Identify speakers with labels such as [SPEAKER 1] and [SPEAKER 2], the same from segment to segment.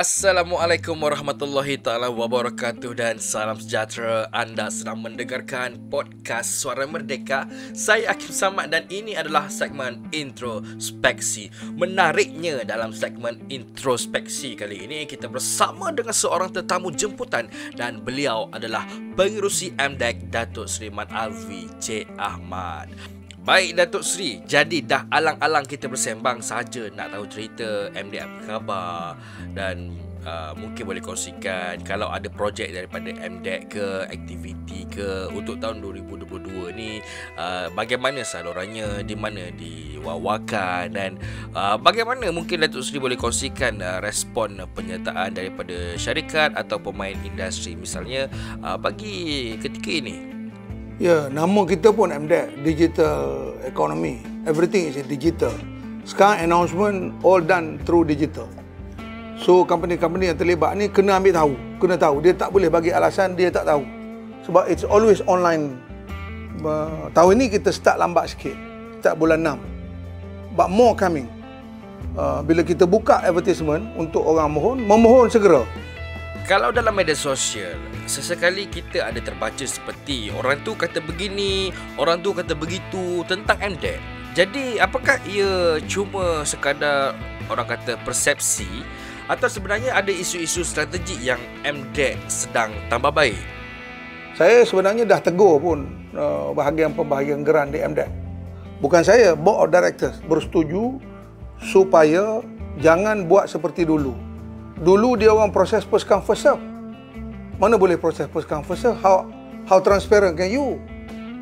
[SPEAKER 1] Assalamualaikum warahmatullahi taala wabarakatuh dan salam sejahtera. Anda sedang mendengarkan podcast Suara Merdeka. Saya Hakim Samad dan ini adalah segmen introspeksi. Menariknya dalam segmen introspeksi kali ini kita bersama dengan seorang tetamu jemputan dan beliau adalah Pengerusi MDEC Datuk Seri Mat Alvi J. Ahmad. Baik Datuk Seri, jadi dah alang-alang kita bersembang saja nak tahu cerita MDEC apa khabar dan mungkin boleh kongsikan kalau ada projek daripada MDEC ke, aktiviti ke untuk tahun 2022 ni, bagaimana salurannya, di mana diwawakan dan bagaimana mungkin Datuk Seri boleh kongsikan respon penyertaan daripada syarikat atau pemain industri misalnya bagi ketika ini.
[SPEAKER 2] Ya, nama kita pun MDEC, Digital Economy. Everything is digital. Sekarang announcement all done through digital. So, company-company yang terlibat ni kena ambil tahu. Kena tahu. Dia tak boleh bagi alasan dia tak tahu. Sebab it's always online. Tahun ini kita start lambat sikit. Start bulan 6. But more coming. Bila kita buka advertisement untuk orang memohon segera.
[SPEAKER 1] Kalau dalam media sosial, sesekali kita ada terbaca seperti orang tu kata begini, orang tu kata begitu tentang MDEC. Jadi, apakah ia cuma sekadar orang kata persepsi atau sebenarnya ada isu-isu strategik yang MDEC sedang tambah baik?
[SPEAKER 2] Saya sebenarnya dah tegur pun bahagian-pembahagian geran di MDEC. Bukan saya, Board of Directors bersetuju supaya jangan buat seperti dulu. Dulu dia orang proses first come first serve. Mana boleh proses first come first serve? How transparent can you?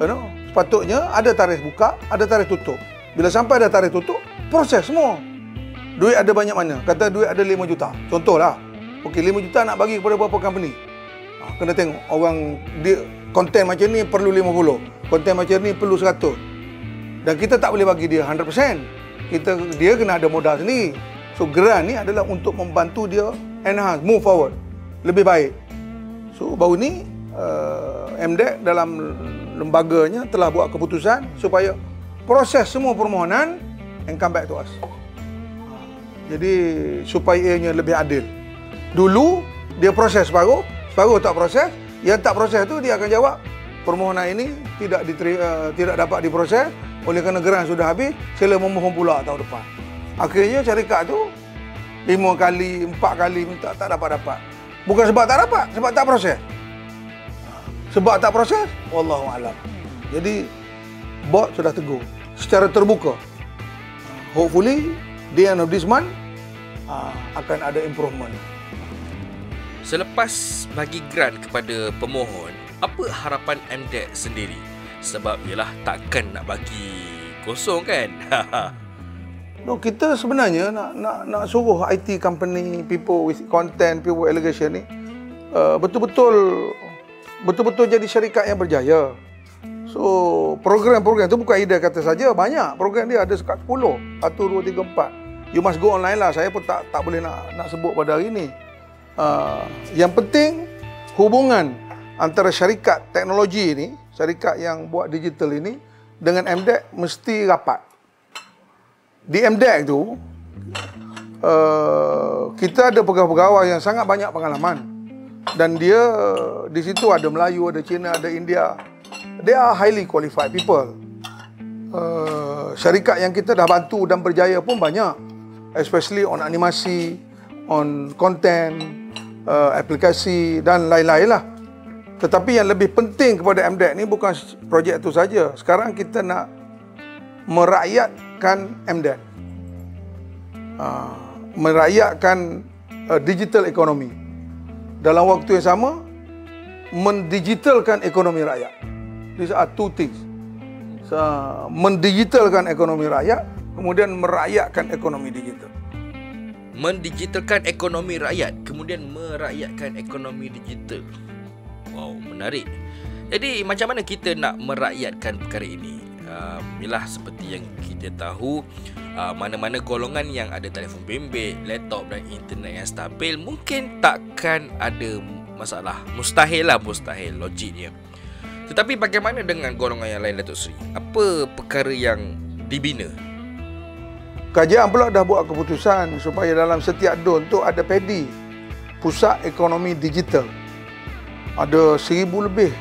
[SPEAKER 2] You know? Sepatutnya ada tarikh buka, ada tarikh tutup. Bila sampai ada tarikh tutup, proses semua. Duit ada banyak mana? Kata duit ada 5 juta. Contohlah. Okey, 5 juta nak bagi kepada berapa company? Kena tengok orang dia konten macam ni perlu 50, konten macam ni perlu 100. Dan kita tak boleh bagi dia 100%. Dia kena ada modal sendiri. So, geran ni adalah untuk membantu dia enhance, move forward, lebih baik. So, baru ni MDEC dalam lembaganya telah buat keputusan supaya proses semua permohonan and come back to us. Jadi, supaya ianya lebih adil. Dulu, dia proses separuh tak proses. Yang tak proses tu dia akan jawab, permohonan ini tidak dapat diproses oleh kerana geran sudah habis, sila memohon pula tahun depan. Akhirnya syarikat tu 5 kali, 4 kali minta tak dapat. Bukan sebab tak dapat, sebab tak proses. Sebab tak proses, wallahu alam. Jadi board sudah tegur secara terbuka. Hopefully the end of this month akan ada improvement.
[SPEAKER 1] Selepas bagi grant kepada pemohon, apa harapan MDEC sendiri? Sebab ialah takkan nak bagi kosong kan?
[SPEAKER 2] No, kita sebenarnya nak suruh IT company, people with content, people with allegation ni betul-betul jadi syarikat yang berjaya. So, program-program tu bukan ide kata saja, banyak program dia ada sekat 10, 1, 2, 3, 4. You must go online lah. Saya pun tak boleh nak sebut pada hari ni. Yang penting hubungan antara syarikat teknologi ni, syarikat yang buat digital ini dengan MDEC mesti rapat. Di MDEC tu, kita ada pegawai-pegawai yang sangat banyak pengalaman. Dan dia, di situ ada Melayu, ada Cina, ada India. They are highly qualified people. Syarikat yang kita dah bantu dan berjaya pun banyak. Especially on animasi, on content, aplikasi dan lain-lain lah. Tetapi yang lebih penting kepada MDEC ni bukan projek itu saja. Sekarang kita nak merakyatkan MDEC. Merakyatkan digital economy. Dalam waktu yang sama, mendigitalkan ekonomi rakyat. These are two things. Mendigitalkan ekonomi rakyat, kemudian merakyatkan ekonomi digital.
[SPEAKER 1] Mendigitalkan ekonomi rakyat, kemudian merakyatkan ekonomi digital. Wow, menarik. Jadi, macam mana kita nak merakyatkan perkara ini? Ialah seperti yang kita tahu, mana-mana golongan yang ada telefon bimbit, laptop dan internet yang stabil mungkin takkan ada masalah. Mustahil logiknya. Tetapi bagaimana dengan golongan yang lain, Datuk Seri? Apa perkara yang dibina?
[SPEAKER 2] Kerajaan pula dah buat keputusan supaya dalam setiap don tu ada pedi. pusat ekonomi digital. Ada 1,000 lebih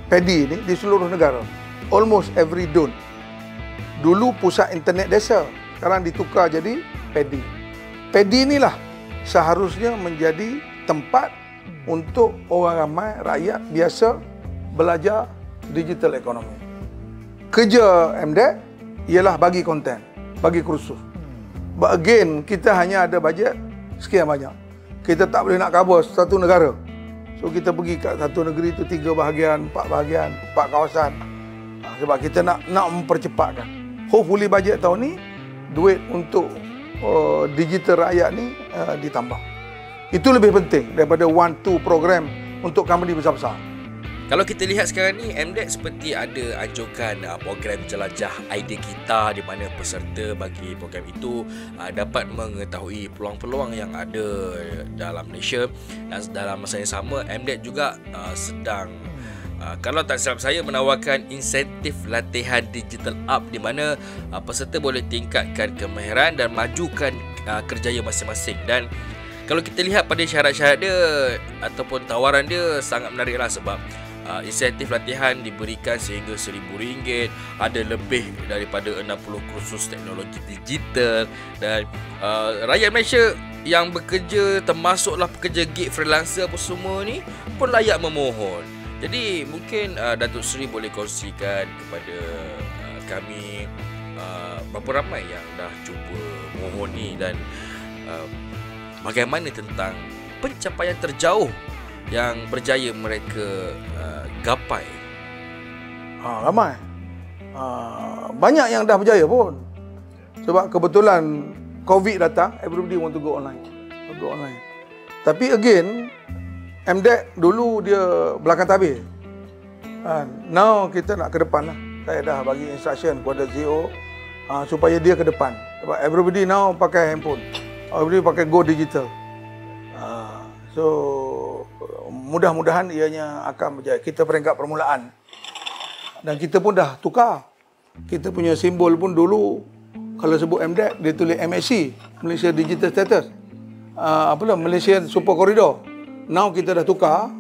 [SPEAKER 2] padi ni di seluruh negara. Almost every zone. Dulu pusat internet desa, sekarang ditukar jadi padi. Padi inilah seharusnya menjadi tempat untuk orang ramai, rakyat biasa belajar digital ekonomi. Kerja MDEC ialah bagi konten, bagi kursus. But again, kita hanya ada bajet sekian banyak. Kita tak boleh nak cover satu negara. So kita pergi kat satu negeri tu 3 bahagian, 4 bahagian, 4 kawasan. Sebab kita nak mempercepatkan. Hopefully bajet tahun ni duit untuk digital rakyat ni ditambah. Itu lebih penting daripada 1-2 program untuk company besar-besar.
[SPEAKER 1] Kalau kita lihat sekarang ni, MDEC seperti ada anjurkan program jelajah idea kita, di mana peserta bagi program itu dapat mengetahui peluang-peluang yang ada dalam Malaysia. Dan dalam masa yang sama, MDEC juga sedang kalau tak silap saya menawarkan insentif latihan digital up, di mana peserta boleh tingkatkan kemahiran dan majukan kerjaya masing-masing. Dan kalau kita lihat pada syarat-syarat dia ataupun tawaran dia sangat menariklah, sebab insentif latihan diberikan sehingga RM1,000, ada lebih daripada 60 kursus teknologi digital, dan rakyat Malaysia yang bekerja, termasuklah pekerja gig, freelancer apa semua ni pun layak memohon. Jadi mungkin Datuk Seri boleh kongsikan kepada kami berapa ramai yang dah cuba mohon ni, dan bagaimana tentang pencapaian terjauh yang berjaya mereka gapai.
[SPEAKER 2] Ramai. Banyak yang dah berjaya pun. Sebab kebetulan COVID datang, everybody want to go online. Tapi again, MDEC dulu dia belakang tabir. Now kita nak ke depan lah. Saya dah bagi instruction kepada CEO supaya dia ke depan. Sebab everybody now pakai handphone. Everybody pakai go digital. So mudah-mudahan ianya akan berjaya. Kita peringkat permulaan. Dan kita pun dah tukar. Kita punya simbol pun dulu kalau sebut MDEC dia tulis MSC, Malaysia Digital Status. Malaysian Super Corridor. Now kita dah tukar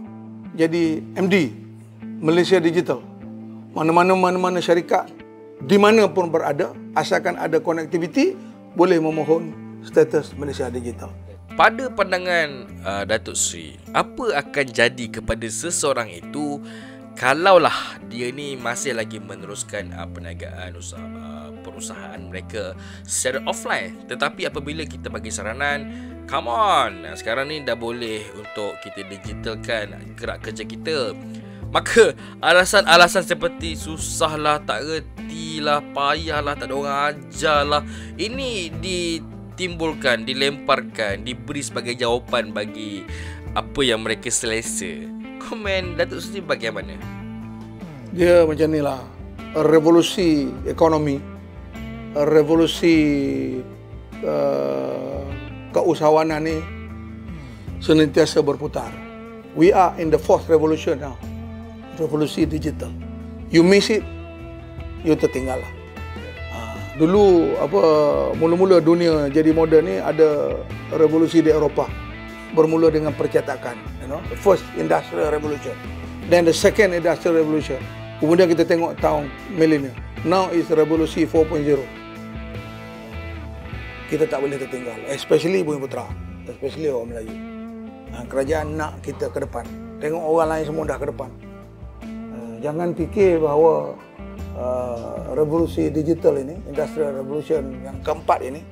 [SPEAKER 2] jadi MD, Malaysia Digital. Mana-mana syarikat di mana pun berada, asalkan ada konektiviti, boleh memohon status Malaysia Digital.
[SPEAKER 1] Pada pandangan Datuk Seri, apa akan jadi kepada seseorang itu kalaulah dia ni masih lagi meneruskan perniagaan perusahaan mereka secara offline, tetapi apabila kita bagi saranan, come on, sekarang ni dah boleh untuk kita digitalkan gerak kerja kita, maka alasan-alasan seperti susahlah, tak retilah, payahlah, tak ada orang ajarlah, ini ditimbulkan, dilemparkan, diberi sebagai jawapan bagi apa yang mereka selesa. Komen Datuk Seri bagaimana?
[SPEAKER 2] Dia macam ni lah, revolusi ekonomi, revolusi keusahawanan ni senantiasa berputar. We are in the 4th revolution now. Revolusi digital. You miss it, you tertinggal lah. Dulu mula-mula dunia jadi moden ni ada revolusi di Eropah. Bermula dengan percetakan, the first industrial revolution. Then the second industrial revolution. Kemudian kita tengok tahun millennium. Now is revolusi 4.0. Kita tak boleh tertinggal, especially Bumi Putra, especially orang Melayu. Kerajaan nak kita ke depan. Tengok orang lain semua dah ke depan. Jangan fikir bahawa revolusi digital ini, industrial revolution yang keempat ini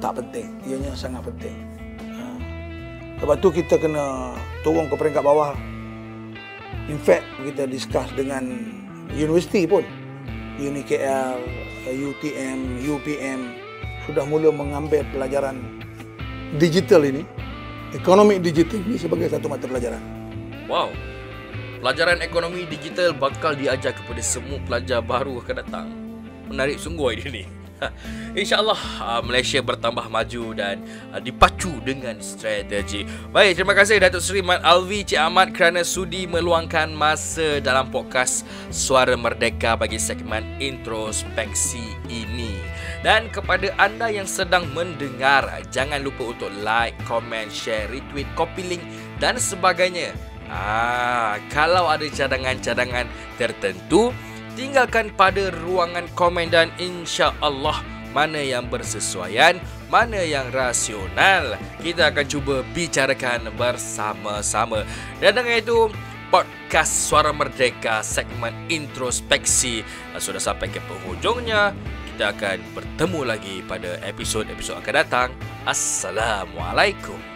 [SPEAKER 2] tak penting. Ianya sangat penting. Sebab tu kita kena turun ke peringkat bawah. In fact, kita discuss dengan universiti pun. UniKL, UTM, UPM sudah mula mengambil pelajaran digital ini, ekonomi digital ini sebagai satu mata pelajaran.
[SPEAKER 1] Wow. Pelajaran ekonomi digital bakal diajar kepada semua pelajar baru akan datang. Menarik sungguh idea ni. InsyaAllah Malaysia bertambah maju dan dipacu dengan strategi. Baik, terima kasih Datuk Seri Mat Alvi Cik Ahmad kerana sudi meluangkan masa dalam podcast Suara Merdeka bagi segmen introspeksi ini. Dan kepada anda yang sedang mendengar, jangan lupa untuk like, komen, share, retweet, copy link dan sebagainya. Kalau ada cadangan-cadangan tertentu, tinggalkan pada ruangan komen dan insya-Allah mana yang bersesuaian, mana yang rasional, kita akan cuba bicarakan bersama-sama. Dan dengan itu, podcast Suara Merdeka segmen introspeksi sudah sampai ke penghujungnya. Kita akan bertemu lagi pada episod-episod akan datang. Assalamualaikum.